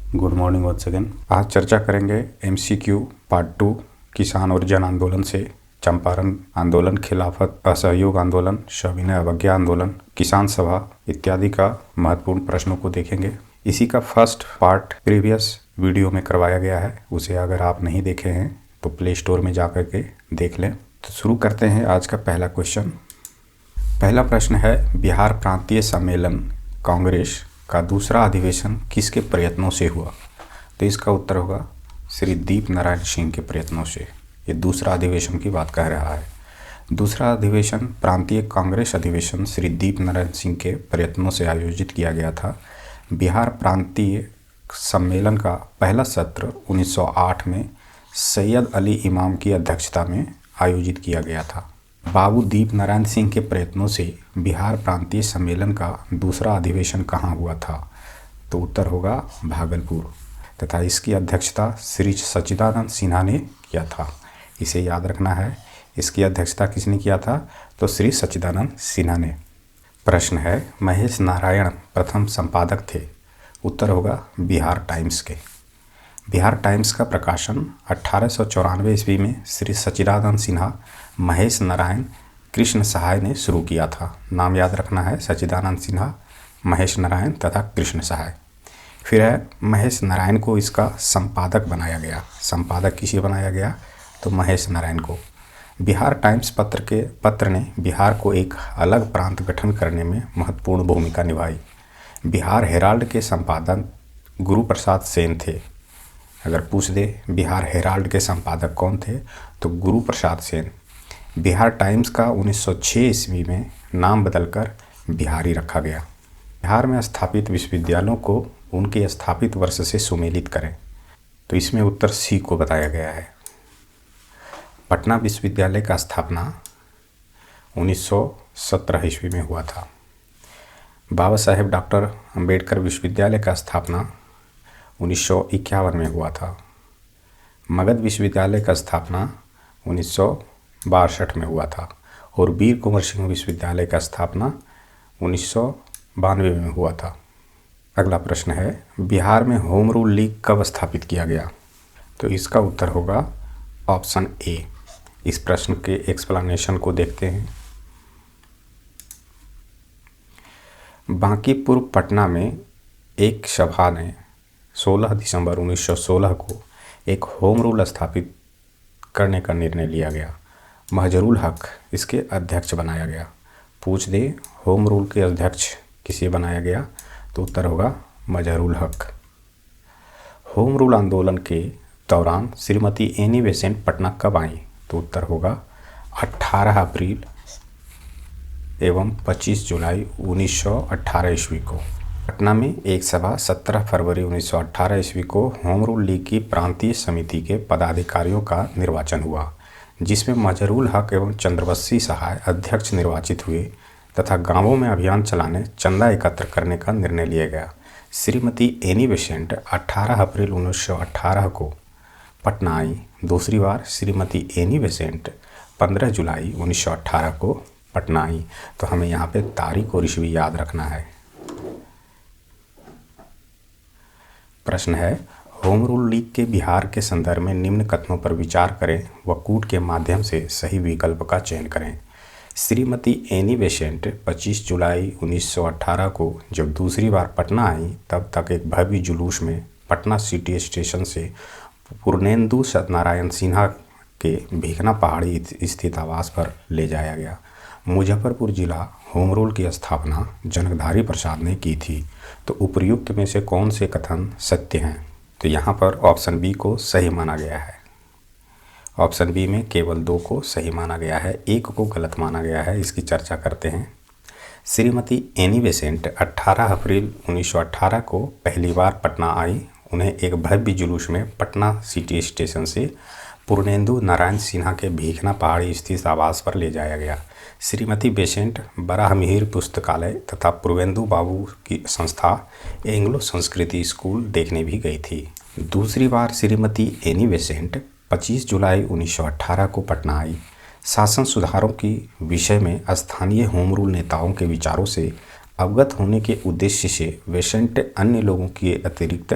Good morning once again. आज चर्चा करेंगे एमसीक्यू पार्ट 2 किसान और जन आंदोलन से चंपारण आंदोलन, खिलाफत असहयोग आंदोलन, सविनय अवज्ञा आंदोलन, किसान सभा इत्यादि का महत्वपूर्ण प्रश्नों को देखेंगे। इसी का फर्स्ट पार्ट प्रीवियस वीडियो में करवाया गया है, उसे अगर आप नहीं देखे हैं तो प्ले स्टोर में जा कर के देख लें। तो शुरू करते हैं आज का पहला क्वेश्चन। पहला प्रश्न है, बिहार प्रांतीय सम्मेलन कांग्रेस का दूसरा अधिवेशन किसके प्रयत्नों से हुआ? तो इसका उत्तर होगा श्री दीप नारायण सिंह के प्रयत्नों से। ये दूसरा अधिवेशन की बात कह रहा है। दूसरा अधिवेशन प्रांतीय कांग्रेस अधिवेशन श्री दीप नारायण सिंह के प्रयत्नों से आयोजित किया गया था। बिहार प्रांतीय सम्मेलन का पहला सत्र 1908 में सैयद अली इमाम की अध्यक्षता में आयोजित किया गया था। बाबू दीप नारायण सिंह के प्रयत्नों से बिहार प्रांतीय सम्मेलन का दूसरा अधिवेशन कहाँ हुआ था? तो उत्तर होगा भागलपुर, तथा इसकी अध्यक्षता श्री सच्चिदानंद सिन्हा ने किया था। इसे याद रखना है, इसकी अध्यक्षता किसने किया था? तो श्री सच्चिदानंद सिन्हा ने। प्रश्न है, महेश नारायण प्रथम संपादक थे। उत्तर होगा बिहार टाइम्स के। बिहार टाइम्स का प्रकाशन 1894 ईस्वी में श्री सच्चिदानंद सिन्हा, महेश नारायण, कृष्ण सहाय ने शुरू किया था। नाम याद रखना है, सच्चिदानंद सिन्हा, महेश नारायण तथा कृष्ण सहाय। फिर है, महेश नारायण को इसका संपादक बनाया गया। संपादक किसे बनाया गया? तो महेश नारायण को। बिहार टाइम्स पत्र ने बिहार को एक अलग प्रांत गठन करने में महत्वपूर्ण भूमिका निभाई। बिहार हेराल्ड के संपादक गुरु प्रसाद सेन थे। अगर पूछ दे बिहार हेराल्ड के संपादक कौन थे, तो गुरु प्रसाद सेन। बिहार टाइम्स का 1906 ईस्वी में नाम बदलकर बिहारी रखा गया। बिहार में स्थापित विश्वविद्यालयों को उनके स्थापित वर्ष से सुमेलित करें। तो इसमें उत्तर सी को बताया गया है। पटना विश्वविद्यालय का स्थापना 1917 ईस्वी में हुआ था। बाबा साहेब डॉक्टर अंबेडकर विश्वविद्यालय का स्थापना 1951 में हुआ था। मगध विश्वविद्यालय का स्थापना 1962 में हुआ था और वीर कुंवर सिंह विश्वविद्यालय का स्थापना 1992 में हुआ था। अगला प्रश्न है, बिहार में होम रूल लीग कब स्थापित किया गया? तो इसका उत्तर होगा ऑप्शन ए। इस प्रश्न के एक्सप्लेनेशन को देखते हैं। बांकीपुर पटना में एक सभा ने 16 दिसंबर 1916 को एक होम रूल स्थापित करने का निर्णय लिया गया। महजरूल हक इसके अध्यक्ष बनाया गया। पूछ दे होम रूल के अध्यक्ष किसे बनाया गया? तो उत्तर होगा महजरूल हक। होम रूल आंदोलन के दौरान श्रीमती एनी बेसेंट पटना कब आई? तो उत्तर होगा 18 अप्रैल एवं 25 जुलाई 1918 ईस्वी को। पटना में एक सभा 17 फरवरी 1918 ईस्वी को होम रूल लीग की प्रांतीय समिति के पदाधिकारियों का निर्वाचन हुआ, जिसमें महजरूल हक एवं चंद्रवंशी सहाय अध्यक्ष निर्वाचित हुए तथा गांवों में अभियान चलाने, चंदा एकत्र करने का निर्णय लिया गया। श्रीमती एनी बेसेंट 18 अप्रैल 1918 को पटना आई। दूसरी बार श्रीमती एनी बेसेंट 15 जुलाई 1918 को पटना आई। तो हमें यहाँ पे तारीख और ईस्वी याद रखना है। प्रश्न है, होम रूल लीग के बिहार के संदर्भ में निम्न कथनों पर विचार करें व कूट के माध्यम से सही विकल्प का चयन करें। श्रीमती एनी बेसेंट 25 जुलाई 1918 को जब दूसरी बार पटना आई, तब तक एक भव्य जुलूस में पटना सिटी स्टेशन से पूर्णेंदु सत्यनारायण सिन्हा के भीखना पहाड़ी स्थित आवास पर ले जाया गया। मुजफ्फरपुर जिला होम रूल की स्थापना जनकधारी प्रसाद ने की थी। तो उपर्युक्त में से कौन से कथन सत्य हैं? तो यहाँ पर ऑप्शन बी को सही माना गया है। ऑप्शन बी में केवल 2 को सही माना गया है, 1 को गलत माना गया है। इसकी चर्चा करते हैं। श्रीमती एनी बेसेंट 18 अप्रैल 1918 को पहली बार पटना आई। उन्हें एक भव्य जुलूस में पटना सिटी स्टेशन से पूर्णेंदु नारायण सिन्हा के भीखना पहाड़ी स्थित आवास पर ले जाया गया। श्रीमती बेसेंट बराहमिहिर पुस्तकालय तथा पूर्वेंदु बाबू की संस्था एंग्लो संस्कृति स्कूल देखने भी गई थी। दूसरी बार श्रीमती एनी बेसेंट 25 जुलाई 1918 को पटना आई। शासन सुधारों की विषय में स्थानीय होम रूल नेताओं के विचारों से अवगत होने के उद्देश्य से वेसेंट अन्य लोगों के अतिरिक्त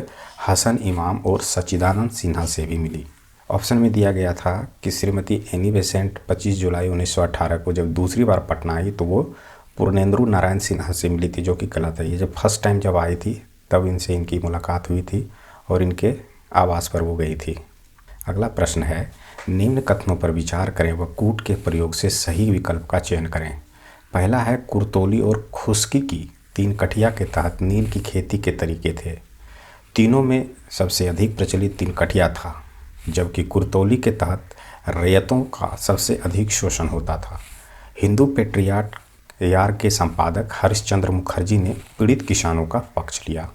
हसन इमाम और सच्चिदानंद सिन्हा से भी मिली। ऑप्शन में दिया गया था कि श्रीमती एनी बेसेंट 25 जुलाई 1918 को जब दूसरी बार पटना आई तो वो पूर्णेंद्र नारायण सिन्हा से मिली थी, जो कि गलत है। ये जब फर्स्ट टाइम जब आई थी तब इनसे इनकी मुलाकात हुई थी और इनके आवास पर वो गई थी। अगला प्रश्न है, निम्न कथनों पर विचार करें व कूट के प्रयोग से सही विकल्प का चयन करें। पहला है, कुर्तोली और खुश्की की 3 कठिया के तहत नील की खेती के तरीके थे। तीनों में सबसे अधिक प्रचलित 3 कठिया था, जबकि कुर्तोली के तहत रैयतों का सबसे अधिक शोषण होता था। हिंदू पेट्रियाट यार के संपादक हरिश्चंद्र मुखर्जी ने पीड़ित किसानों का पक्ष लिया।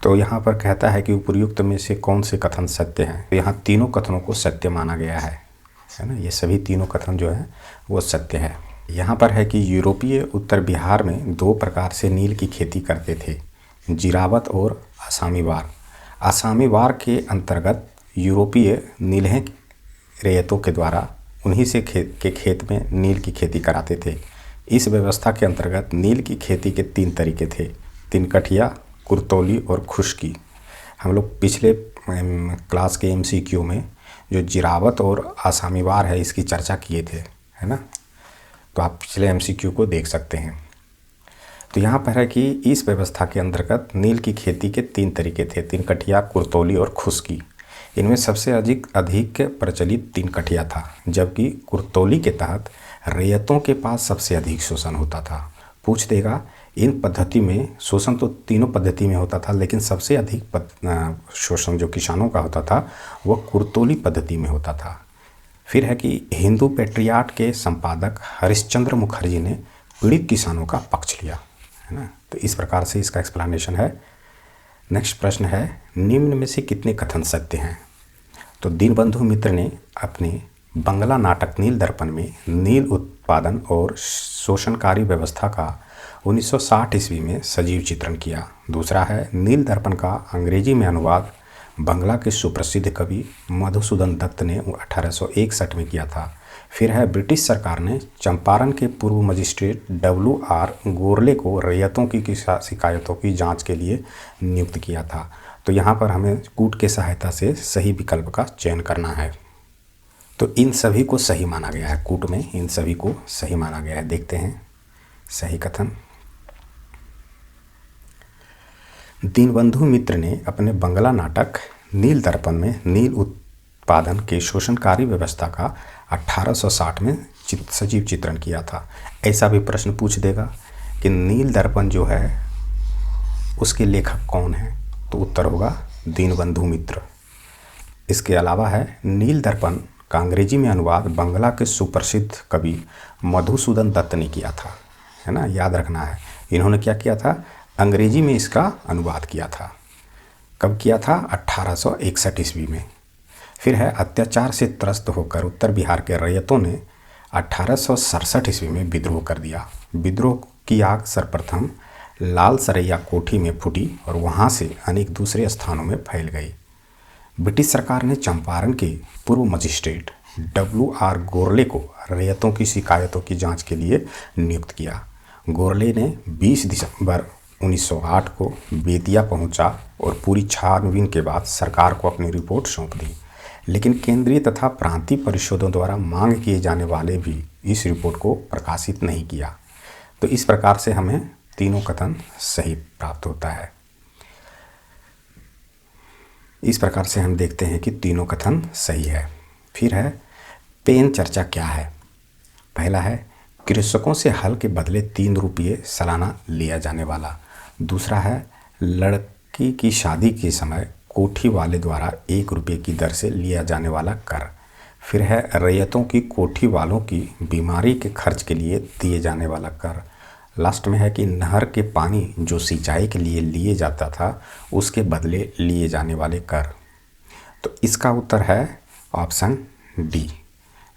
तो यहाँ पर कहता है कि उपर्युक्त में से कौन से कथन सत्य हैं। तो यहाँ तीनों कथनों को सत्य माना गया है ना। ये सभी तीनों कथन जो है वो सत्य है। यहाँ पर है कि यूरोपीय उत्तर बिहार में 2 प्रकार से नील की खेती करते थे, जिरावत और आसामी वार। आसामी वार के अंतर्गत यूरोपीय नीलहे रैयतों के द्वारा उन्हीं से खेत में नील की खेती कराते थे। इस व्यवस्था के अंतर्गत नील की खेती के 3 तरीके थे, 3 कठिया, कुर्तोली और खुश्की। हम लोग पिछले क्लास के MCQ में जो जिरावत और आसामी वार है इसकी चर्चा किए थे, है ना। तो आप पिछले MCQ को देख सकते हैं। तो यहाँ पर है कि इस व्यवस्था के अंतर्गत नील की खेती के 3 तरीके थे, 3 कठिया, कुर्तोली और खुश्की। इनमें सबसे अधिक प्रचलित 3 कठिया था, जबकि कुर्तोली के तहत रैयतों के पास सबसे अधिक शोषण होता था। पूछ देगा इन पद्धति में शोषण तो तीनों पद्धति में होता था, लेकिन सबसे अधिक शोषण जो किसानों का होता था वह कुर्तोली पद्धति में होता था। फिर है कि हिंदू पेट्रियाट के संपादक हरिश्चंद्र मुखर्जी ने पीड़ित किसानों का पक्ष लिया, है ना। तो इस प्रकार से इसका एक्सप्लेनेशन है। नेक्स्ट प्रश्न है, निम्न में से कितने कथन सत्य हैं। तो दीनबंधु मित्र ने अपने बंगला नाटक नील दर्पण में नील उत्पादन और शोषणकारी व्यवस्था का 1960 ईस्वी में सजीव चित्रण किया। दूसरा है, नील दर्पण का अंग्रेजी में अनुवाद बंगला के सुप्रसिद्ध कवि मधुसूदन दत्त ने 1861 में किया था। फिर है, ब्रिटिश सरकार ने चंपारण के पूर्व मजिस्ट्रेट WR गोरले को रैयतों की शिकायतों की जांच के लिए नियुक्त किया था। तो यहाँ पर हमें कूट के सहायता से सही विकल्प का चयन करना है। तो इन सभी को सही माना गया है, कूट में इन सभी को सही माना गया है। देखते हैं सही कथन। दीनबंधु मित्र ने अपने बंगला नाटक नील दर्पण में नील उत्पादन के शोषणकारी व्यवस्था का 1860 में सजीव चित्रण किया था। ऐसा भी प्रश्न पूछ देगा कि नील दर्पण जो है उसके लेखक कौन है, तो उत्तर होगा दीनबंधु मित्र। इसके अलावा है, नील दर्पण का अंग्रेजी में अनुवाद बंगला के सुप्रसिद्ध कवि मधुसूदन दत्त ने किया था, है ना, याद रखना है। इन्होंने क्या किया था, अंग्रेजी में इसका अनुवाद किया था। कब किया था, 1861 ईस्वी में। फिर है, अत्याचार से त्रस्त होकर उत्तर बिहार के रैयतों ने 1867 ईस्वी में विद्रोह कर दिया। विद्रोह की आग सर्वप्रथम लाल सरैया कोठी में फूटी और वहां से अनेक दूसरे स्थानों में फैल गई। ब्रिटिश सरकार ने चंपारण के पूर्व मजिस्ट्रेट WR गोरले को रैयतों की शिकायतों की जांच के लिए नियुक्त किया। गोरले ने 20 दिसंबर 1908 को बेतिया पहुंचा और पूरी छानबीन के बाद सरकार को अपनी रिपोर्ट सौंप दी। लेकिन केंद्रीय तथा प्रांतीय परिषदों द्वारा मांग किए जाने वाले भी इस रिपोर्ट को प्रकाशित नहीं किया। तो इस प्रकार से हमें तीनों कथन सही प्राप्त होता है। इस प्रकार से हम देखते हैं कि तीनों कथन सही है। फिर है, पेन चर्चा क्या है। पहला है, कृषकों से हल के बदले 3 रुपये सालाना लिया जाने वाला। दूसरा है, लड़की की शादी के समय कोठी वाले द्वारा 1 रुपये की दर से लिया जाने वाला कर। फिर है, रैयतों की कोठी वालों की बीमारी के खर्च के लिए दिए जाने वाला कर। लास्ट में है कि नहर के पानी जो सिंचाई के लिए लिए जाता था उसके बदले लिए जाने वाले कर। तो इसका उत्तर है ऑप्शन डी,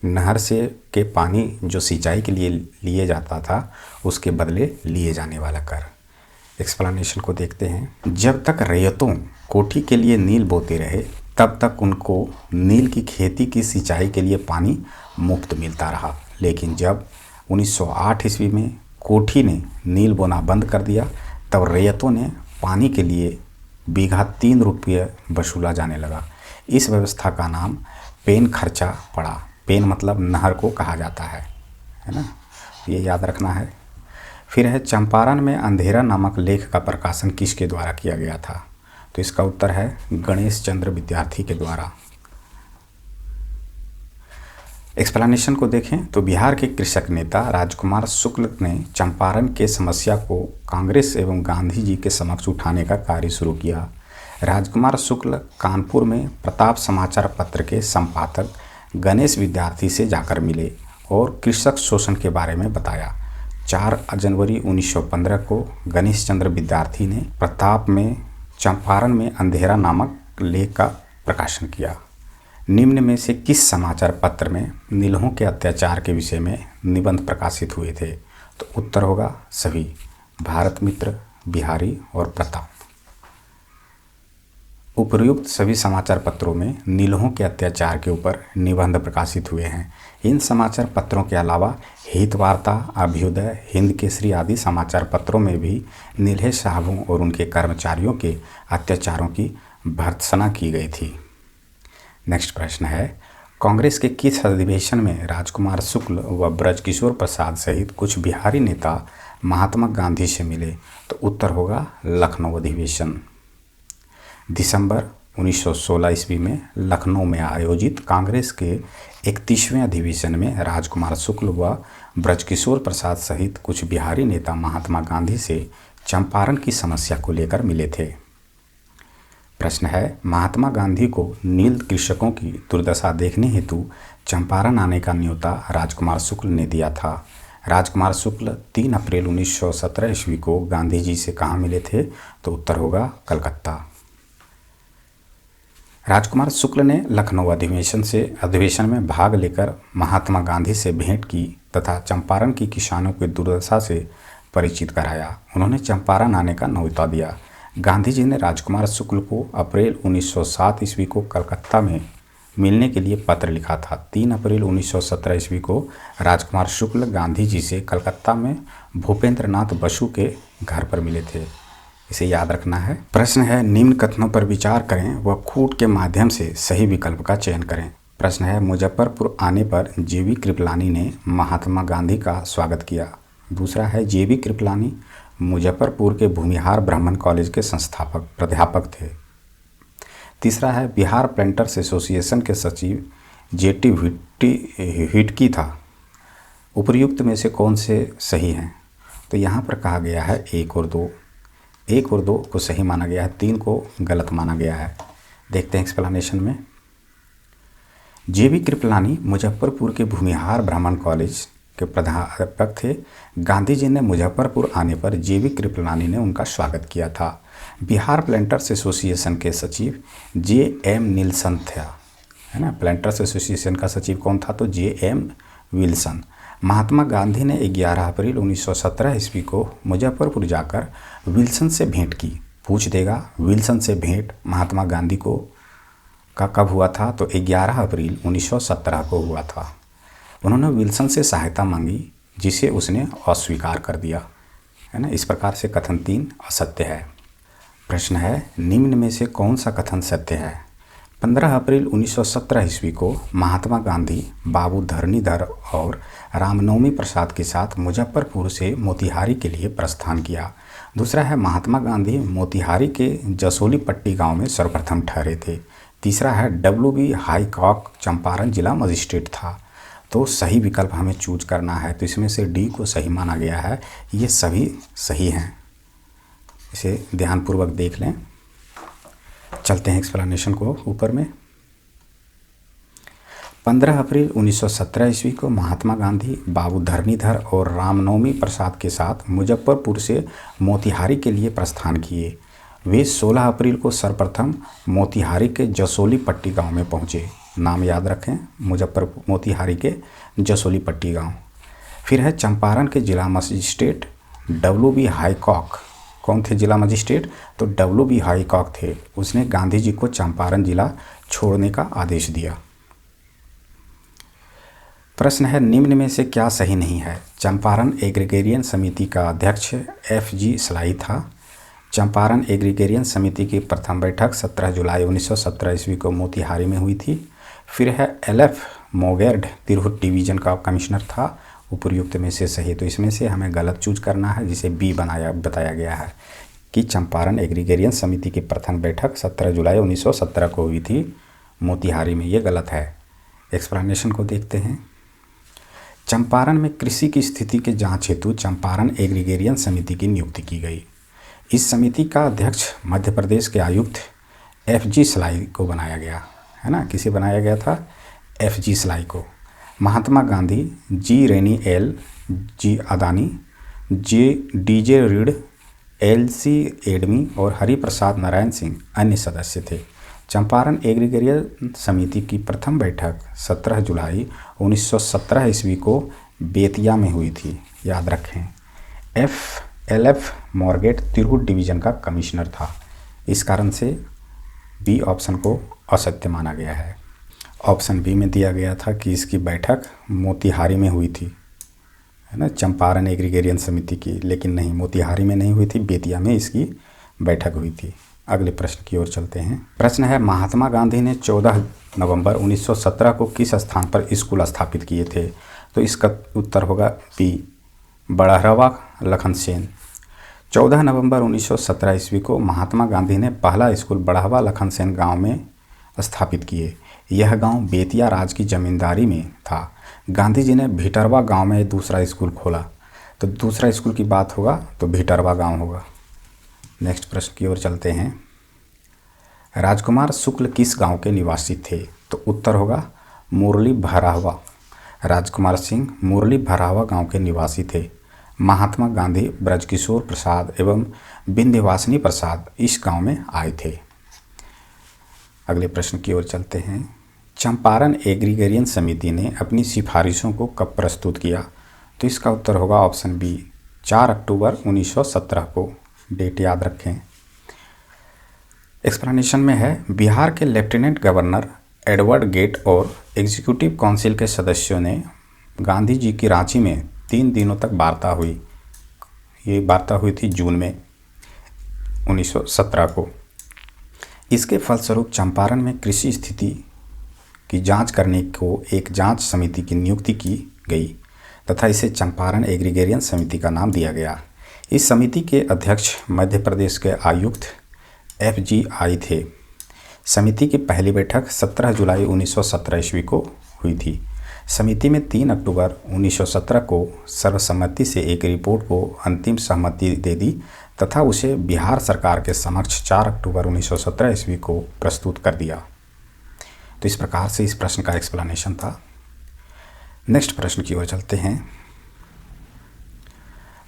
नहर से के पानी जो सिंचाई के लिए लिए जाता था उसके बदले लिए जाने वाला कर। एक्सप्लेनेशन को देखते हैं। जब तक रैयतों कोठी के लिए नील बोते रहे तब तक उनको नील की खेती की सिंचाई के लिए पानी मुफ्त मिलता रहा। लेकिन जब 1908 ईस्वी में कोठी ने नील बोना बंद कर दिया, तब रैयतों ने पानी के लिए बीघा 3 रुपये वसूला जाने लगा। इस व्यवस्था का नाम पेन खर्चा पड़ा। पेन मतलब नहर को कहा जाता है ना, ये याद रखना है। फिर है चंपारण में अंधेरा नामक लेख का प्रकाशन किसके द्वारा किया गया था? तो इसका उत्तर है गणेश चंद्र विद्यार्थी के द्वारा। एक्सप्लेनेशन को देखें तो बिहार के कृषक नेता राजकुमार शुक्ल ने चंपारण के समस्या को कांग्रेस एवं गांधी जी के समक्ष उठाने का कार्य शुरू किया। राजकुमार शुक्ल कानपुर में प्रताप समाचार पत्र के संपादक गणेश विद्यार्थी से जाकर मिले और कृषक शोषण के बारे में बताया। 4 जनवरी 1915 को गणेश चंद्र विद्यार्थी ने प्रताप में चंपारण में अंधेरा नामक लेख का प्रकाशन किया। निम्न में से किस समाचार पत्र में नीलहों के अत्याचार के विषय में निबंध प्रकाशित हुए थे? तो उत्तर होगा सभी, भारत मित्र, बिहारी और प्रताप। उपर्युक्त सभी समाचार पत्रों में नीलहों के अत्याचार के ऊपर निबंध प्रकाशित हुए हैं। इन समाचार पत्रों के अलावा हितवार्ता, अभ्युदय, हिंद केसरी आदि समाचार पत्रों में भी नीलहे साहबों और उनके कर्मचारियों के अत्याचारों की भर्त्सना की गई थी। नेक्स्ट प्रश्न है, कांग्रेस के किस अधिवेशन में राजकुमार शुक्ल व ब्रजकिशोर प्रसाद सहित कुछ बिहारी नेता महात्मा गांधी से मिले? तो उत्तर होगा लखनऊ अधिवेशन। दिसंबर 1916 ईस्वी में लखनऊ में आयोजित कांग्रेस के 31वें अधिवेशन में राजकुमार शुक्ल व ब्रजकिशोर प्रसाद सहित कुछ बिहारी नेता महात्मा गांधी से चंपारण की समस्या को लेकर मिले थे। प्रश्न है, महात्मा गांधी को नील कृषकों की दुर्दशा देखने हेतु चंपारण आने का न्योता राजकुमार शुक्ल ने दिया था। राजकुमार शुक्ल 3 अप्रैल 1917 ईस्वी को गांधी जी से कहाँ मिले थे? तो उत्तर होगा कलकत्ता। राजकुमार शुक्ल ने लखनऊ अधिवेशन में भाग लेकर महात्मा गांधी से भेंट की तथा चंपारण की किसानों की दुर्दशा से परिचित कराया। उन्होंने चंपारण आने का न्योता दिया। गांधी जी ने राजकुमार शुक्ल को अप्रैल 1907 ईस्वी को कलकत्ता में मिलने के लिए पत्र लिखा था। 3 अप्रैल 1917 ईस्वी को राजकुमार शुक्ल गांधी जी से कलकत्ता में भूपेंद्र नाथ बसु के घर पर मिले थे। इसे याद रखना है। प्रश्न है, निम्न कथनों पर विचार करें व कूट के माध्यम से सही विकल्प का चयन करें। प्रश्न है, मुजफ्फरपुर आने पर जेबी कृपलानी ने महात्मा गांधी का स्वागत किया। दूसरा है, जेबी कृपलानी मुजफ्फरपुर के भूमिहार ब्राह्मण कॉलेज के संस्थापक प्राध्यापक थे। तीसरा है, बिहार प्लांटर्स एसोसिएशन के सचिव जेटी हिटकी था। उपर्युक्त में से कौन से सही हैं? तो यहाँ पर कहा गया है 1 और 2। 1 और 2 को सही माना गया है, 3 को गलत माना गया है। देखते हैं एक्सप्लेनेशन में। जेबी कृपलानी मुजफ्फरपुर के भूमिहार ब्राह्मण कॉलेज के प्राध्यापक थे। गांधी जी ने मुजफ्फरपुर आने पर जेबी कृपलानी ने उनका स्वागत किया था। बिहार प्लांटर्स एसोसिएशन के सचिव जे.एम. निल्सन था, है ना। प्लांटर्स एसोसिएशन का सचिव कौन था? तो जे.एम. विल्सन। महात्मा गांधी ने 11 अप्रैल 1917 ईस्वी को मुजफ्फरपुर जाकर विल्सन से भेंट की। पूछ देगा विल्सन से भेंट महात्मा गांधी को का कब हुआ था? तो 11 अप्रैल 1917 को हुआ था। उन्होंने विल्सन से सहायता मांगी जिसे उसने अस्वीकार कर दिया, है ना। इस प्रकार से कथन 3 असत्य है। प्रश्न है, निम्न में से कौन सा कथन सत्य है? 15 अप्रैल 1917 ईस्वी को महात्मा गांधी बाबू धरणीधर और रामनवमी प्रसाद के साथ मुजफ्फरपुर से मोतिहारी के लिए प्रस्थान किया। दूसरा है, महात्मा गांधी मोतिहारी के जसोली पट्टी गांव में सर्वप्रथम ठहरे थे। तीसरा है, W.B. हाईकॉक चंपारण जिला मजिस्ट्रेट था। तो सही विकल्प हमें चूज करना है, तो इसमें से डी को सही माना गया है। ये सभी सही हैं, इसे ध्यानपूर्वक देख लें। चलते हैं एक्सप्लेनेशन को ऊपर में। 15 अप्रैल 1917 ईस्वी को महात्मा गांधी बाबू धरणीधर और रामनवमी प्रसाद के साथ मुजफ्फरपुर से मोतिहारी के लिए प्रस्थान किए। वे 16 अप्रैल को सर्वप्रथम मोतिहारी के जसोली पट्टी गांव में पहुंचे। नाम याद रखें, मुजफ्फरपुर मोतिहारी के जसोली पट्टी गांव। फिर है, चंपारण के जिला मजिस्ट्रेट W.B. हाईकॉक कौन थे? जिला मजिस्ट्रेट तो W.B. हाईकॉक थे। उसने गांधी जी को चंपारण जिला छोड़ने का आदेश दिया। प्रश्न है, निम्न में से क्या सही नहीं है? चंपारण एग्रीगेरियन समिति का अध्यक्ष FG सलाई था। चंपारण एग्रीगेरियन समिति की प्रथम बैठक 17 जुलाई 1917 ईस्वी को मोतिहारी में हुई थी। फिर है, LF मोगेर्ड तिरहुत डिवीजन का कमिश्नर था। उपयुक्त में से सही, तो इसमें से हमें गलत चूज करना है, जिसे बी बताया गया है कि चंपारण एग्रीगेरियन समिति की प्रथम बैठक 17 जुलाई 1917 को हुई थी मोतिहारी में। ये गलत है। एक्सप्लेनेशन को देखते हैं। चंपारण में कृषि की स्थिति के जांच हेतु चंपारण एग्रीगेरियन समिति की नियुक्ति की गई। इस समिति का अध्यक्ष मध्य प्रदेश के आयुक्त FG सलाई को बनाया गया है ना। किसे बनाया गया था? FG सलाई को। महात्मा गांधी, G रेनी L, G Adani, DJ read, LC एडमी और हरिप्रसाद नारायण सिंह अन्य सदस्य थे। चंपारण एग्रीगेरियन समिति की प्रथम बैठक 17 जुलाई 1917 ईस्वी को बेतिया में हुई थी। याद रखें। LF मॉर्गेट तिरहुत डिवीजन का कमिश्नर था। इस कारण से बी ऑप्शन को असत्य माना गया है। ऑप्शन बी में दिया गया था कि इसकी बैठक मोतिहारी में हुई थी, है ना, चंपारण एग्रीगेरियन समिति की, लेकिन नहीं, मोतिहारी में नहीं हुई थी, बेतिया में इसकी बैठक हुई थी। अगले प्रश्न की ओर चलते हैं। प्रश्न है, महात्मा गांधी ने 14 नवंबर 1917 को किस स्थान पर स्कूल स्थापित किए थे? तो इसका उत्तर होगा बी, बड़हरवा लखनसेन। 14 नवंबर 1917 ईस्वी को महात्मा गांधी ने पहला स्कूल बड़हरवा लखनसेन गांव में स्थापित किए। यह गांव बेतिया राज की जमींदारी में था। गांधी जी ने भिटरवा गांव में दूसरा स्कूल खोला। तो दूसरा स्कूल की बात होगा तो भिटरवा गांव होगा। नेक्स्ट प्रश्न की ओर चलते हैं। राजकुमार शुक्ल किस गांव के निवासी थे? तो उत्तर होगा मुरली भरावा। राजकुमार सिंह मुरली भरावा गांव के निवासी थे। महात्मा गांधी, ब्रजकिशोर प्रसाद एवं विंध्यवासिनी प्रसाद इस गांव में आए थे। अगले प्रश्न की ओर चलते हैं। चंपारण एग्रीगेरियन समिति ने अपनी सिफारिशों को कब प्रस्तुत किया? तो इसका उत्तर होगा ऑप्शन बी, 4 अक्टूबर 1917 को। डेट याद रखें। एक्सप्लेनेशन में है, बिहार के लेफ्टिनेंट गवर्नर एडवर्ड गेट और एग्जीक्यूटिव काउंसिल के सदस्यों ने गांधी जी की रांची में 3 दिनों तक वार्ता हुई। ये वार्ता हुई थी जून में 1917 को। इसके फलस्वरूप चंपारण में कृषि स्थिति की जांच करने को एक जांच समिति की नियुक्ति की गई तथा इसे चंपारण एग्रीगेरियन समिति का नाम दिया गया। इस समिति के अध्यक्ष मध्य प्रदेश के आयुक्त FG आई थे। समिति की पहली बैठक 17 जुलाई 1917 ईस्वी को हुई थी। समिति में 3 अक्टूबर 1917 को सर्वसम्मति से एक रिपोर्ट को अंतिम सहमति दे दी तथा उसे बिहार सरकार के समक्ष 4 अक्टूबर 1917 ईस्वी को प्रस्तुत कर दिया। तो इस प्रकार से इस प्रश्न का एक्सप्लेनेशन था। नेक्स्ट प्रश्न की ओर चलते हैं।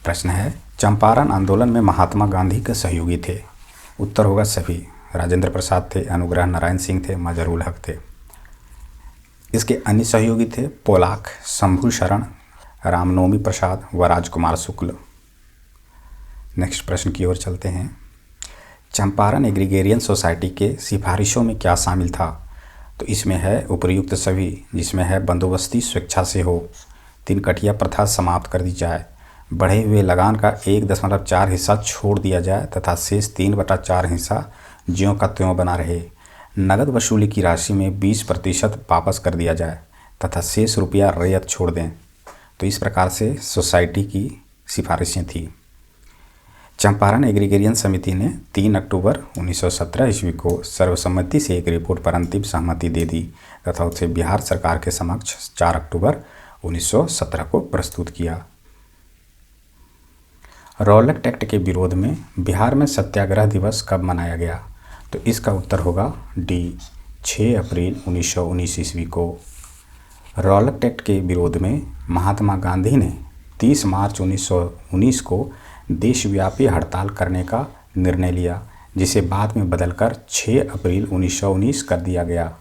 प्रश्न है, चंपारण आंदोलन में महात्मा गांधी के सहयोगी थे? उत्तर होगा सभी। राजेंद्र प्रसाद थे, अनुग्रह नारायण सिंह थे, मजहरुल हक थे। इसके अन्य सहयोगी थे पोलाक, शंभू शरण, रामनवमी प्रसाद व राजकुमार शुक्ल। नेक्स्ट प्रश्न की ओर चलते हैं। चंपारण एग्रीगेरियन सोसाइटी के सिफारिशों में क्या शामिल था? तो इसमें है उपर्युक्त सभी, जिसमें है बंदोबस्ती स्वेच्छा से हो, 3 कटिया प्रथा समाप्त कर दी जाए, बढ़े हुए लगान का 1.4 हिस्सा छोड़ दिया जाए तथा शेष 3/4 हिस्सा ज्यों का त्यों बना रहे, नगद वसूली की राशि में 20% वापस कर दिया जाए तथा शेष रुपया रैयत छोड़ दें। तो इस प्रकार से सोसाइटी की सिफारिशें थी। चंपारण एग्रीगेरियन समिति ने 3 अक्टूबर 1917 ईस्वी को सर्वसम्मति से एक रिपोर्ट पर अंतिम सहमति दे दी तथा उसे बिहार सरकार के समक्ष 4 अक्टूबर 1917 को प्रस्तुत किया। रौलट एक्ट के विरोध में बिहार में सत्याग्रह दिवस कब मनाया गया? तो इसका उत्तर होगा डी, 6 अप्रैल 1919 ईस्वी को। रौलट एक्ट के विरोध में महात्मा गांधी ने 30 मार्च 1919 को देशव्यापी हड़ताल करने का निर्णय लिया, जिसे बाद में बदलकर 6 अप्रैल 1919 कर दिया गया।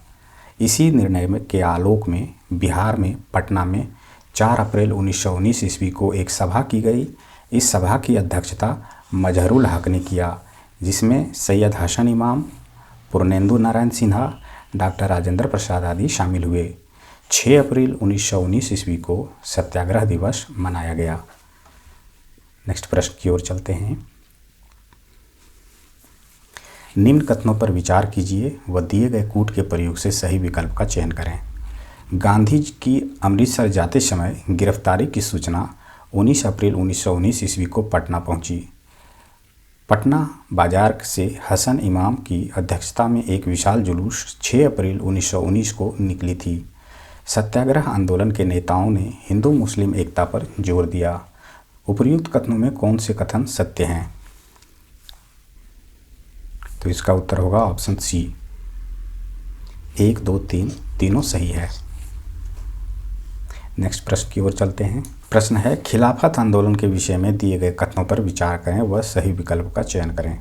इसी निर्णय के आलोक में बिहार में पटना में 4 अप्रैल 1919 ईस्वी को एक सभा की गई। इस सभा की अध्यक्षता मजहरुल हक ने किया, जिसमें सैयद हसन इमाम, पूर्णेंदु नारायण सिन्हा, डॉक्टर राजेंद्र प्रसाद आदि शामिल हुए। 6 अप्रैल 1919 ईस्वी को सत्याग्रह दिवस मनाया गया। नेक्स्ट प्रश्न की ओर चलते हैं। निम्न कथनों पर विचार कीजिए व दिए गए कूट के प्रयोग से सही विकल्प का चयन करें। गांधी जी की अमृतसर जाते समय गिरफ्तारी की सूचना 19 अप्रैल 1919 ईस्वी को पटना पहुंची। पटना बाजार से हसन इमाम की अध्यक्षता में एक विशाल जुलूस 6 अप्रैल 1919 को निकली थी। सत्याग्रह आंदोलन के नेताओं ने हिंदू मुस्लिम एकता पर जोर दिया। उपर्युक्त कथनों में कौन से कथन सत्य हैं? तो इसका उत्तर होगा ऑप्शन सी, 1, 2, 3 तीनों सही है। नेक्स्ट प्रश्न की ओर चलते हैं। प्रश्न है, खिलाफत आंदोलन के विषय में दिए गए कथनों पर विचार करें व सही विकल्प का चयन करें।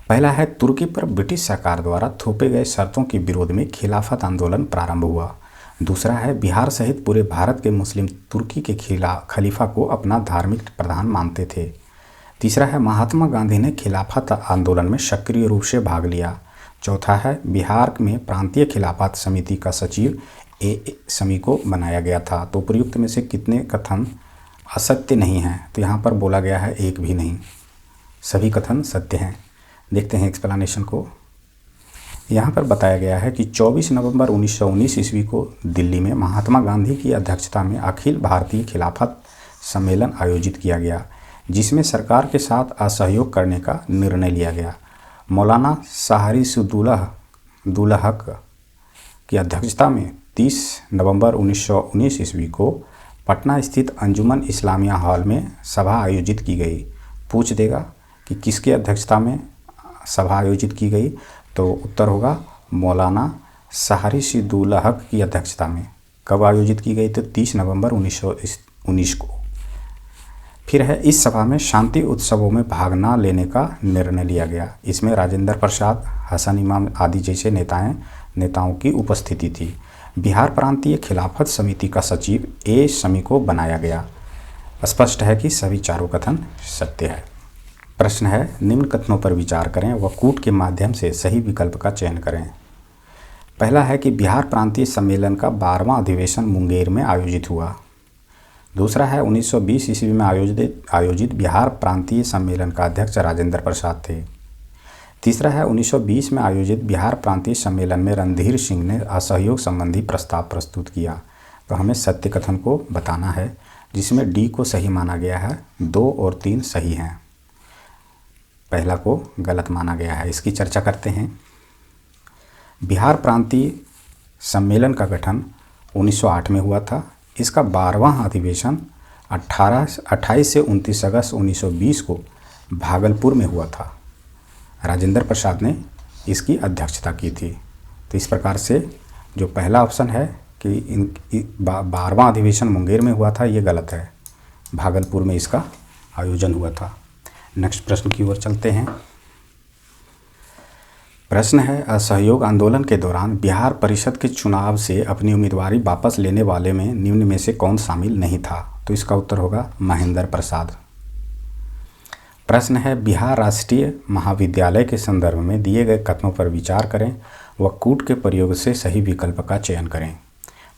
पहला है, तुर्की पर ब्रिटिश सरकार द्वारा थोपे गए शर्तों के विरोध में खिलाफत आंदोलन प्रारंभ हुआ। दूसरा है, बिहार सहित पूरे भारत के मुस्लिम तुर्की के खलीफा को अपना धार्मिक प्रधान मानते थे। तीसरा है, महात्मा गांधी ने खिलाफत आंदोलन में सक्रिय रूप से भाग लिया। चौथा है, बिहार में प्रांतीय खिलाफत समिति का सचिव समी को बनाया गया था। तो उपयुक्त में से कितने कथन असत्य नहीं हैं? तो यहाँ पर बोला गया है एक भी नहीं, सभी कथन सत्य हैं। देखते हैं एक्सप्लेनेशन को। यहाँ पर बताया गया है कि 24 नवंबर 1919 ईस्वी को दिल्ली में महात्मा गांधी की अध्यक्षता में अखिल भारतीय खिलाफत सम्मेलन आयोजित किया गया, जिसमें सरकार के साथ असहयोग करने का निर्णय लिया गया। मौलाना शहरीसुद्दौला हक की अध्यक्षता में 30 नवंबर 1919 ईस्वी को पटना स्थित अंजुमन इस्लामिया हॉल में सभा आयोजित की गई। पूछ देगा कि किसकी अध्यक्षता में सभा आयोजित की गई, तो उत्तर होगा मौलाना शहरीसुद्दौला हक की अध्यक्षता में। कब आयोजित की गई? तो 30 नवंबर 1919 को। फिर है, इस सभा में शांति उत्सवों में भाग न लेने का निर्णय लिया गया। इसमें राजेंद्र प्रसाद, हसन इमाम आदि जैसे नेताओं की उपस्थिति थी। बिहार प्रांतीय खिलाफत समिति का सचिव समी को बनाया गया। स्पष्ट है कि सभी चारों कथन सत्य है। प्रश्न है, निम्न कथनों पर विचार करें व कूट के माध्यम से सही विकल्प का चयन करें। पहला है कि बिहार प्रांतीय सम्मेलन का 12वां अधिवेशन मुंगेर में आयोजित हुआ। दूसरा है, 1920 ईस्वी में आयोजित बिहार प्रांतीय सम्मेलन का अध्यक्ष राजेंद्र प्रसाद थे। तीसरा है, 1920 में आयोजित बिहार प्रांतीय सम्मेलन में रणधीर सिंह ने असहयोग संबंधी प्रस्ताव प्रस्तुत किया। तो हमें सत्य कथन को बताना है, जिसमें डी को सही माना गया है, 2 और 3 सही हैं, पहला को गलत माना गया है। इसकी चर्चा करते हैं। बिहार प्रांतीय सम्मेलन का गठन 1908 में हुआ था। इसका 12वां अधिवेशन 28 से 29 अगस्त 1920 को भागलपुर में हुआ था। राजेंद्र प्रसाद ने इसकी अध्यक्षता की थी। तो इस प्रकार से जो पहला ऑप्शन है कि 12वां अधिवेशन मुंगेर में हुआ था, ये गलत है, भागलपुर में इसका आयोजन हुआ था। नेक्स्ट प्रश्न की ओर चलते हैं। प्रश्न है, असहयोग आंदोलन के दौरान बिहार परिषद के चुनाव से अपनी उम्मीदवारी वापस लेने वाले में निम्न में से कौन शामिल नहीं था? तो इसका उत्तर होगा महेंद्र प्रसाद। प्रश्न है, बिहार राष्ट्रीय महाविद्यालय के संदर्भ में दिए गए कथनों पर विचार करें व कूट के प्रयोग से सही विकल्प का चयन करें।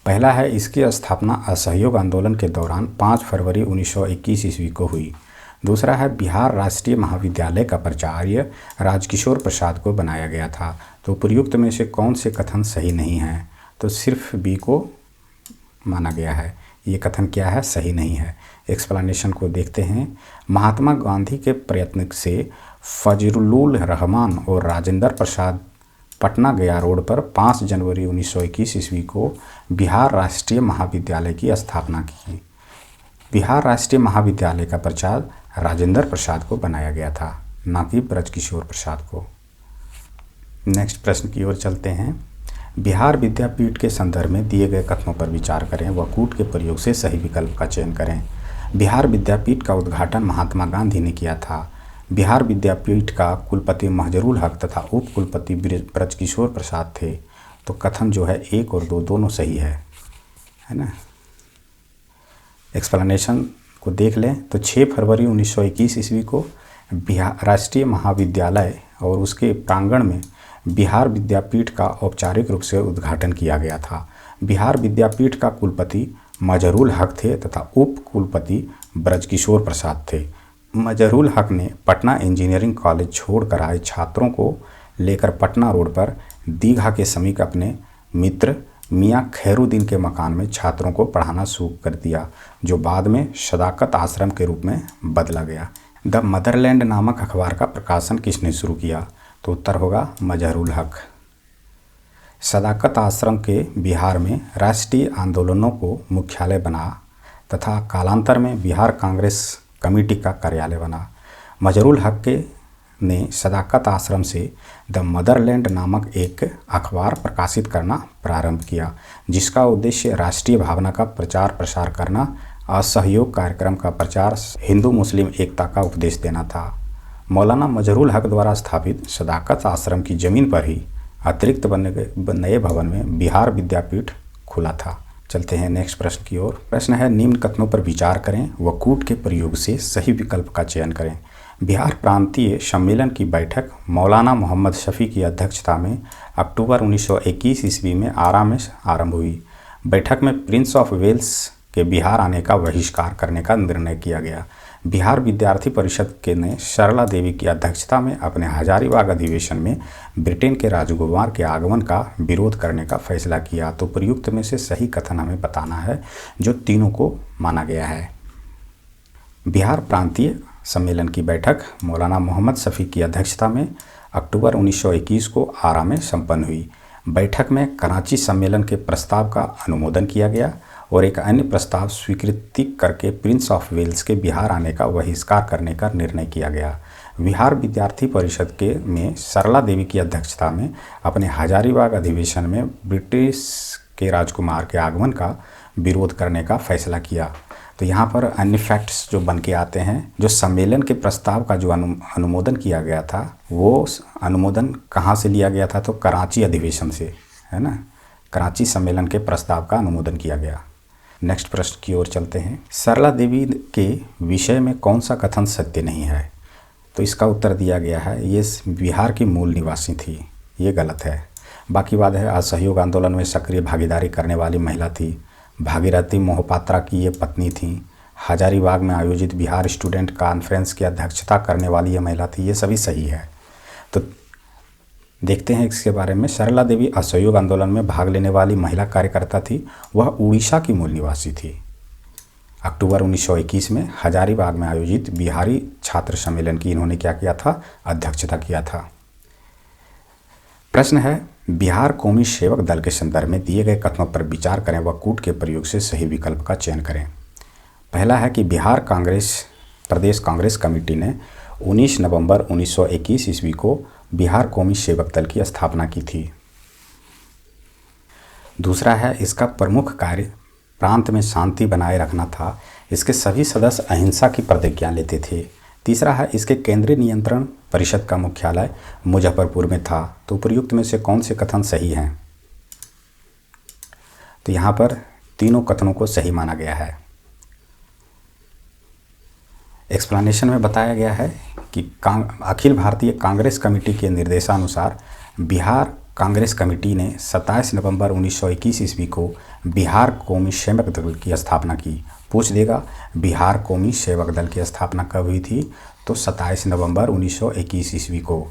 पहला है, इसकी स्थापना असहयोग आंदोलन के दौरान 5 फरवरी 1921 ईस्वी को हुई। दूसरा है, बिहार राष्ट्रीय महाविद्यालय का प्राचार्य राजकिशोर प्रसाद को बनाया गया था। तो उपयुक्त में से कौन से कथन सही नहीं हैं? तो सिर्फ बी को माना गया है। ये कथन क्या है? सही नहीं है। एक्सप्लेनेशन को देखते हैं। महात्मा गांधी के प्रयत्न से फजलुल रहमान और राजेंद्र प्रसाद पटना गया रोड पर 5 जनवरी 1921 ईस्वी को बिहार राष्ट्रीय महाविद्यालय की स्थापना की। बिहार राष्ट्रीय महाविद्यालय का प्रचार राजेंद्र प्रसाद को बनाया गया था, ना कि ब्रजकिशोर प्रसाद को। नेक्स्ट प्रश्न की ओर चलते हैं। बिहार विद्यापीठ के संदर्भ में दिए गए कथनों पर विचार करें व कूट के प्रयोग से सही विकल्प का चयन करें। बिहार विद्यापीठ का उद्घाटन महात्मा गांधी ने किया था। बिहार विद्यापीठ का कुलपति महजरूल हक तथा उप कुलपति ब्रजकिशोर प्रसाद थे। तो कथन जो है 1 और 2 दोनों सही है ना। एक्सप्लेनेशन को देख लें तो 6 फरवरी 1921 ईस्वी को बिहार राष्ट्रीय महाविद्यालय और उसके प्रांगण में बिहार विद्यापीठ का औपचारिक रूप से उद्घाटन किया गया था। बिहार विद्यापीठ का कुलपति मजहरूल हक थे तथा उप कुलपति ब्रजकिशोर प्रसाद थे। मजहरूल हक ने पटना इंजीनियरिंग कॉलेज छोड़कर आए छात्रों को लेकर पटना रोड पर दीघा के समीप अपने मित्र मियां खैरुद्दीन के मकान में छात्रों को पढ़ाना शुरू कर दिया, जो बाद में सदाकत आश्रम के रूप में बदला गया। द मदरलैंड नामक अखबार का प्रकाशन किसने शुरू किया? तो उत्तर होगा मजहरूल हक। सदाकत आश्रम के बिहार में राष्ट्रीय आंदोलनों को मुख्यालय बना तथा कालांतर में बिहार कांग्रेस कमेटी का कार्यालय बना। मजहरूल हक ने सदाकत आश्रम से द मदरलैंड नामक एक अखबार प्रकाशित करना प्रारंभ किया, जिसका उद्देश्य राष्ट्रीय भावना का प्रचार प्रसार करना, असहयोग कार्यक्रम का प्रचार, हिंदू मुस्लिम एकता का उपदेश देना था। मौलाना मजहरूल हक द्वारा स्थापित सदाकत आश्रम की जमीन पर ही अतिरिक्त बने गए नए भवन में बिहार विद्यापीठ खुला था। चलते हैं नेक्स्ट प्रश्न की ओर। प्रश्न है, निम्न कथनों पर विचार करें व कूट के प्रयोग से सही विकल्प का चयन करें। बिहार प्रांतीय सम्मेलन की बैठक मौलाना मोहम्मद शफी की अध्यक्षता में अक्टूबर 1921 ईस्वी में आरा में आरंभ हुई। बैठक में प्रिंस ऑफ वेल्स के बिहार आने का बहिष्कार करने का निर्णय किया गया। बिहार विद्यार्थी परिषद के ने सरला देवी की अध्यक्षता में अपने हजारीबाग अधिवेशन में ब्रिटेन के राजकुमार के आगमन का विरोध करने का फैसला किया। तो प्रयुक्त में से सही कथन हमें बताना है जो तीनों को माना गया है। बिहार प्रांतीय सम्मेलन की बैठक मौलाना मोहम्मद शफी की अध्यक्षता में अक्टूबर 1921 को आरा में संपन्न हुई। बैठक में कराची सम्मेलन के प्रस्ताव का अनुमोदन किया गया और एक अन्य प्रस्ताव स्वीकृति करके प्रिंस ऑफ वेल्स के बिहार आने का बहिष्कार करने का निर्णय किया गया। बिहार विद्यार्थी परिषद के में सरला देवी की अध्यक्षता में अपने हजारीबाग अधिवेशन में ब्रिटिश के राजकुमार के आगमन का विरोध करने का फैसला किया। तो यहाँ पर अन्य फैक्ट्स जो बन के आते हैं, जो सम्मेलन के प्रस्ताव का जो अनुमोदन किया गया था, वो अनुमोदन कहाँ से लिया गया था? तो कराची अधिवेशन से, है ना। कराची सम्मेलन के प्रस्ताव का अनुमोदन किया गया। नेक्स्ट प्रश्न की ओर चलते हैं। सरला देवी के विषय में कौन सा कथन सत्य नहीं है? तो इसका उत्तर दिया गया है, ये बिहार की मूल निवासी थी, ये गलत है। बाकी बात है, असहयोग आंदोलन में सक्रिय भागीदारी करने वाली महिला थी। भागीरथी मोहपात्रा की ये पत्नी थी। हजारीबाग में आयोजित बिहार स्टूडेंट कॉन्फ्रेंस की अध्यक्षता करने वाली ये महिला थी। ये सभी सही है। तो देखते हैं इसके बारे में। सरला देवी असहयोग आंदोलन में भाग लेने वाली महिला कार्यकर्ता थी। वह उड़ीसा की मूल निवासी थी। अक्टूबर 1921 में हजारीबाग में आयोजित बिहारी छात्र सम्मेलन की इन्होंने क्या किया था? अध्यक्षता किया था। प्रश्न है, बिहार कौमी सेवक दल के संदर्भ में दिए गए कथनों पर विचार करें व कूट के प्रयोग से सही विकल्प का चयन करें। पहला है कि बिहार प्रदेश कांग्रेस कमेटी ने 19 नवंबर 1921 ईस्वी को बिहार कौमी सेवक दल की स्थापना की थी। दूसरा है, इसका प्रमुख कार्य प्रांत में शांति बनाए रखना था। इसके सभी सदस्य अहिंसा की प्रतिज्ञा लेते थे। तीसरा है, इसके केंद्रीय नियंत्रण परिषद का मुख्यालय मुजफ्फरपुर में था। तो उपयुक्त में से कौन से कथन सही हैं? तो यहाँ पर तीनों कथनों को सही माना गया है। एक्सप्लेनेशन में बताया गया है कि अखिल भारतीय कांग्रेस कमेटी के निर्देशानुसार बिहार कांग्रेस कमेटी ने 27 नवंबर 1921 ईस्वी को बिहार कौमी सेवक दल की स्थापना की। पूछ देगा बिहार कौमी सेवक दल की स्थापना कब हुई थी? तो 27 नवंबर 1921 ईस्वी को।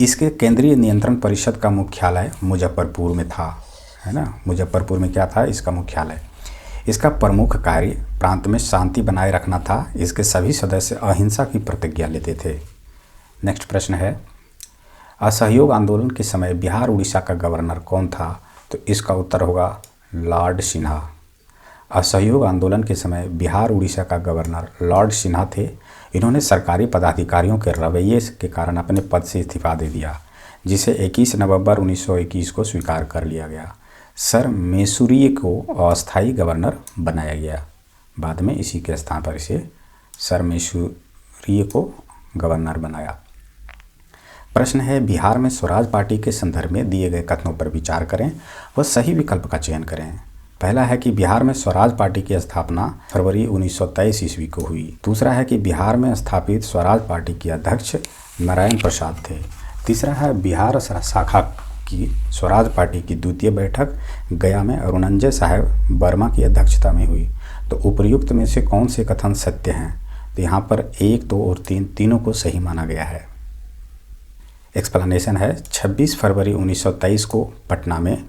इसके केंद्रीय नियंत्रण परिषद का मुख्यालय मुजफ्फरपुर में था, है ना। मुजफ्फरपुर में क्या था? इसका मुख्यालय। इसका प्रमुख कार्य प्रांत में शांति बनाए रखना था। इसके सभी सदस्य अहिंसा की प्रतिज्ञा लेते थे। नेक्स्ट प्रश्न है, असहयोग आंदोलन के समय बिहार उड़ीसा का गवर्नर कौन था? तो इसका उत्तर होगा लॉर्ड सिन्हा। असहयोग आंदोलन के समय बिहार उड़ीसा का गवर्नर लॉर्ड सिन्हा थे। इन्होंने सरकारी पदाधिकारियों के रवैये के कारण अपने पद से इस्तीफा दे दिया, जिसे 21 नवंबर 1921 को स्वीकार कर लिया गया। सर मैसूरिये को अस्थायी गवर्नर बनाया गया। बाद में इसी के स्थान पर इसे सर मैसूरिये को गवर्नर बनाया। प्रश्न है, बिहार में स्वराज पार्टी के संदर्भ में दिए गए कथनों पर विचार करें व सही विकल्प का चयन करें। पहला है कि बिहार में स्वराज पार्टी की स्थापना फरवरी 1923 ईस्वी को हुई। दूसरा है कि बिहार में स्थापित स्वराज पार्टी के अध्यक्ष नारायण प्रसाद थे। तीसरा है बिहार शाखा की स्वराज पार्टी की द्वितीय बैठक गया में अरुणंजय साहब वर्मा की अध्यक्षता में हुई। तो उपर्युक्त में से कौन से कथन सत्य हैं? तो यहाँ पर 1, 2 और 3 तीनों को सही माना गया है। एक्सप्लेनेशन है, 26 फरवरी 1923 को पटना में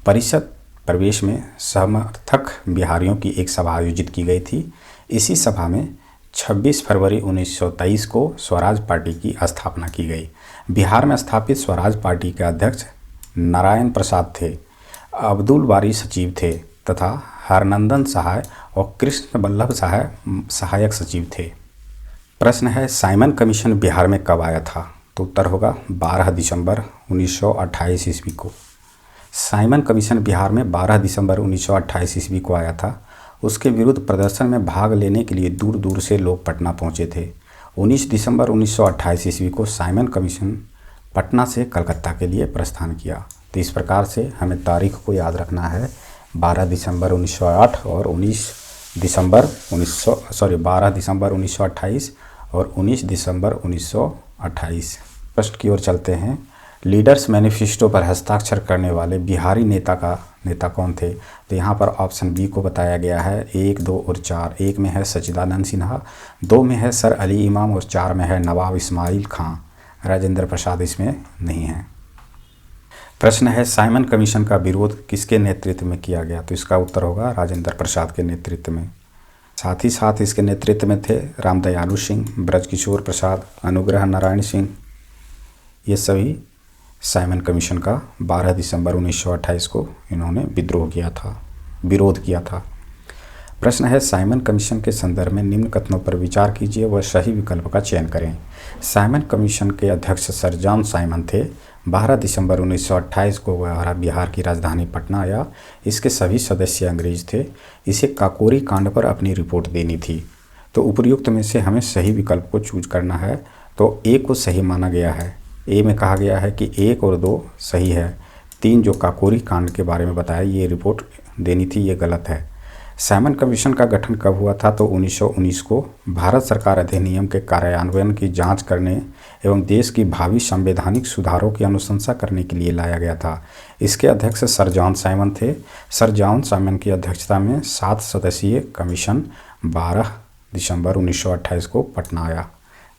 परिषद प्रवेश में समर्थक बिहारियों की एक सभा आयोजित की गई थी। इसी सभा में 26 फरवरी 1923 को स्वराज पार्टी की स्थापना की गई। बिहार में स्थापित स्वराज पार्टी के अध्यक्ष नारायण प्रसाद थे, अब्दुल बारी सचिव थे तथा हरनंदन सहाय और कृष्ण वल्लभ सहाय सहायक सचिव थे। प्रश्न है, साइमन कमीशन बिहार में कब आया था? तो उत्तर होगा 12 दिसंबर 1928 ईस्वी को। साइमन कमीशन बिहार में 12 दिसंबर 1928 ईस्वी को आया था। उसके विरुद्ध प्रदर्शन में भाग लेने के लिए दूर दूर से लोग पटना पहुंचे थे। 19 दिसंबर 1928 ईस्वी को साइमन कमीशन पटना से कलकत्ता के लिए प्रस्थान किया। तो इस प्रकार से हमें तारीख को याद रखना है, 12 दिसंबर 1908 और 12 दिसंबर 1928 और 19 दिसंबर 1928। प्रश्न की ओर चलते हैं। लीडर्स मैनिफेस्टो पर हस्ताक्षर करने वाले बिहारी नेता कौन थे? तो यहाँ पर ऑप्शन बी को बताया गया है, 1, 2 और 4। 1 में है सच्चिदानंद सिन्हा, 2 में है सर अली इमाम और 4 में है नवाब इस्माइल खां। राजेंद्र प्रसाद इसमें नहीं है। प्रश्न है, साइमन कमीशन का विरोध किसके नेतृत्व में किया गया? तो इसका उत्तर होगा राजेंद्र प्रसाद के नेतृत्व में। साथ ही साथ इसके नेतृत्व में थे रामदयालु सिंह, ब्रजकिशोर प्रसाद, अनुग्रह नारायण सिंह। ये सभी साइमन कमीशन का 12 दिसंबर 1928 को इन्होंने विरोध किया था। प्रश्न है, साइमन कमीशन के संदर्भ में निम्न कथनों पर विचार कीजिए व सही विकल्प का चयन करें। साइमन कमीशन के अध्यक्ष सर जॉन साइमन थे। 12 दिसंबर 1928 को वह बिहार की राजधानी पटना आया। इसके सभी सदस्य अंग्रेज थे। इसे काकोरी कांड पर अपनी रिपोर्ट देनी थी। तो उपर्युक्त में से हमें सही विकल्प को चूज करना है। तो ए को सही माना गया है। ए में कहा गया है कि 1 और 2 सही है। 3 जो काकोरी कांड के बारे में बताया, ये रिपोर्ट देनी थी, ये गलत है। साइमन कमीशन का गठन कब हुआ था? तो 1919 को भारत सरकार अधिनियम के कार्यान्वयन की जांच करने एवं देश की भावी संवैधानिक सुधारों की अनुशंसा करने के लिए लाया गया था। इसके अध्यक्ष सर जॉन साइमन थे। सर जॉन साइमन की अध्यक्षता में 7 सदस्यीय कमीशन 12 दिसंबर 1928 को पटना आया,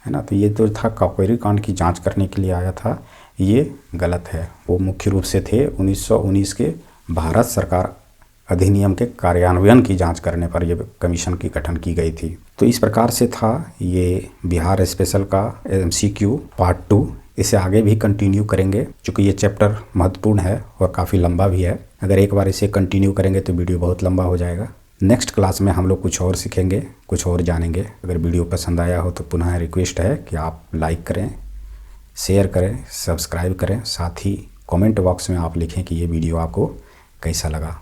है ना। तो ये जो था काकोरी कांड की जांच करने के लिए आया था, ये गलत है। वो मुख्य रूप से थे 1919 के भारत सरकार अधिनियम के कार्यान्वयन की जांच करने पर यह कमीशन की गठन की गई थी। तो इस प्रकार से था ये बिहार स्पेशल का MCQ पार्ट 2। इसे आगे भी कंटिन्यू करेंगे क्योंकि ये चैप्टर महत्वपूर्ण है और काफ़ी लंबा भी है। अगर एक बार इसे कंटिन्यू करेंगे तो वीडियो बहुत लंबा हो जाएगा। नेक्स्ट क्लास में हम लोग कुछ और सीखेंगे, कुछ और जानेंगे। अगर वीडियो पसंद आया हो तो पुनः रिक्वेस्ट है कि आप लाइक करें, शेयर करें, सब्सक्राइब करें। साथ ही कमेंट बॉक्स में आप लिखें कि ये वीडियो आपको कैसा लगा।